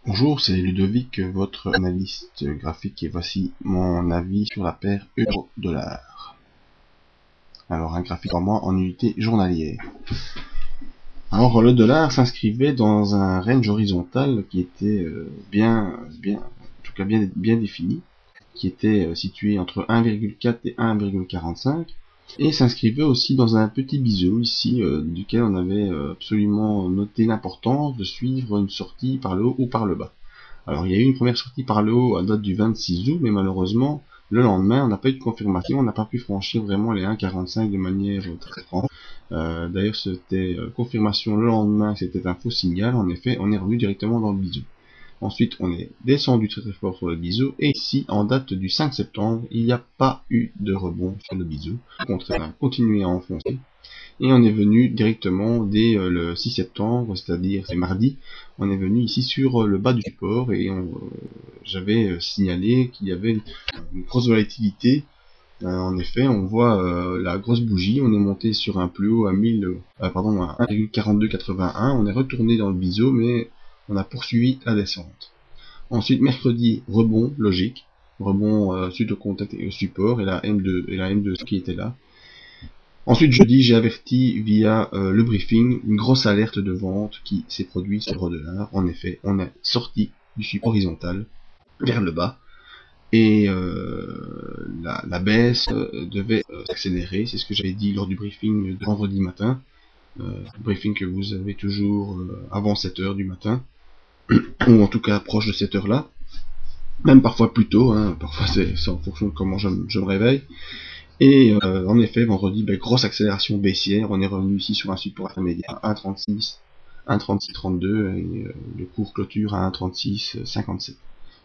Bonjour, c'est Ludovic, votre analyste graphique, et voici mon avis sur la paire euro-dollar. Alors, un graphique pour moi en unité journalière. Alors, le dollar s'inscrivait dans un range horizontal qui était bien défini, qui était situé entre 1,4 et 1,45, et s'inscrivait aussi dans un petit biseau ici, duquel on avait absolument noté l'importance de suivre une sortie par le haut ou par le bas. Alors il y a eu une première sortie par le haut à date du 26 août, mais malheureusement, le lendemain, on n'a pas eu de confirmation, on n'a pas pu franchir vraiment les 1,45 de manière très franche. D'ailleurs, c'était confirmation le lendemain que c'était un faux signal. En effet, on est revenu directement dans le biseau. Ensuite, on est descendu très fort sur le biseau, et ici, en date du 5 septembre, il n'y a pas eu de rebond sur le biseau. Au contraire, on a continué à enfoncer. Et on est venu directement dès le 6 septembre, c'est-à-dire c'est mardi, on est venu ici sur le bas du support, et j'avais signalé qu'il y avait une grosse volatilité. En effet, on voit la grosse bougie, on est monté sur un plus haut à 1,4281, on est retourné dans le biseau, mais on a poursuivi la descente. Ensuite, mercredi, rebond logique, rebond suite au contact et au support, et la M2 qui était là. Ensuite, jeudi, j'ai averti via le briefing une grosse alerte de vente qui s'est produite sur l'euro-dollar. En effet, on est sorti du support horizontal vers le bas, et la baisse devait s'accélérer. C'est ce que j'avais dit lors du briefing de vendredi matin, briefing que vous avez toujours avant 7 h du matin, ou en tout cas proche de cette heure-là, même parfois plus tôt, hein, parfois c'est en fonction de comment je me réveille. Et en effet, vendredi, grosse accélération baissière, on est revenu ici sur un support intermédiaire 1,36, 1,36,32, et le cours clôture à 1,36,57.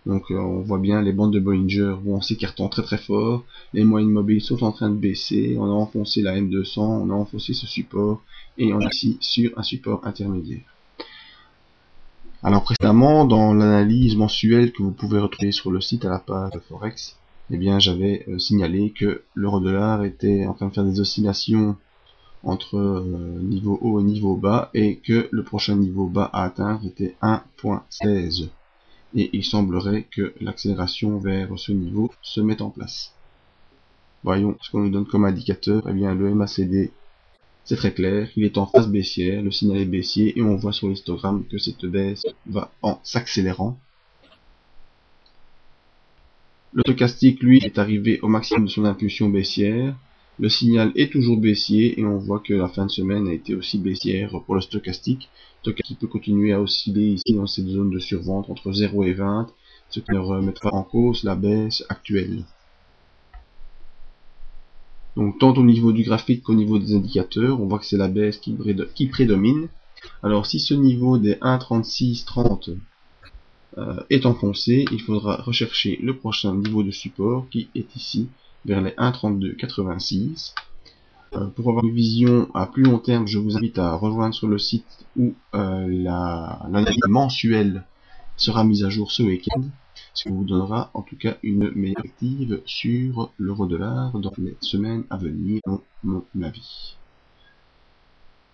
Donc on voit bien les bandes de Bollinger vont s'écartant très fort, les moyennes mobiles sont en train de baisser, on a enfoncé la M200, on a enfoncé ce support, et on est ici sur un support intermédiaire. Alors précédemment, dans l'analyse mensuelle que vous pouvez retrouver sur le site à la page Forex, eh bien j'avais signalé que l'euro-dollar était en train de faire des oscillations entre niveau haut et niveau bas, et que le prochain niveau bas à atteindre était 1,16. Et il semblerait que l'accélération vers ce niveau se mette en place. Voyons ce qu'on nous donne comme indicateur. Eh bien le MACD, c'est très clair, il est en phase baissière, le signal est baissier, et on voit sur l'histogramme que cette baisse va en s'accélérant. Le stochastique, lui, est arrivé au maximum de son impulsion baissière. Le signal est toujours baissier, et on voit que la fin de semaine a été aussi baissière pour le stochastique. Le stochastique peut continuer à osciller ici dans cette zone de survente entre 0 et 20, ce qui ne remettra en cause la baisse actuelle. Donc tant au niveau du graphique qu'au niveau des indicateurs, on voit que c'est la baisse qui prédomine. Alors si ce niveau des 1,3630 est enfoncé, il faudra rechercher le prochain niveau de support qui est ici, vers les 1,3286. Pour avoir une vision à plus long terme, je vous invite à rejoindre sur le site où l'analyse mensuelle sera mise à jour ce week-end, ce qui vous donnera en tout cas une meilleure perspective sur l'euro-dollar dans les semaines à venir, à mon avis.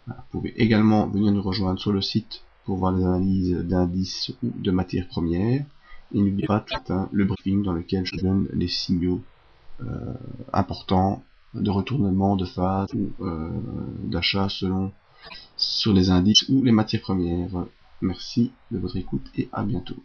Voilà, vous pouvez également venir nous rejoindre sur le site pour voir les analyses d'indices ou de matières premières. Et n'oubliez pas tout le briefing dans lequel je donne les signaux importants de retournement de phase ou d'achat sur les indices ou les matières premières. Merci de votre écoute et à bientôt.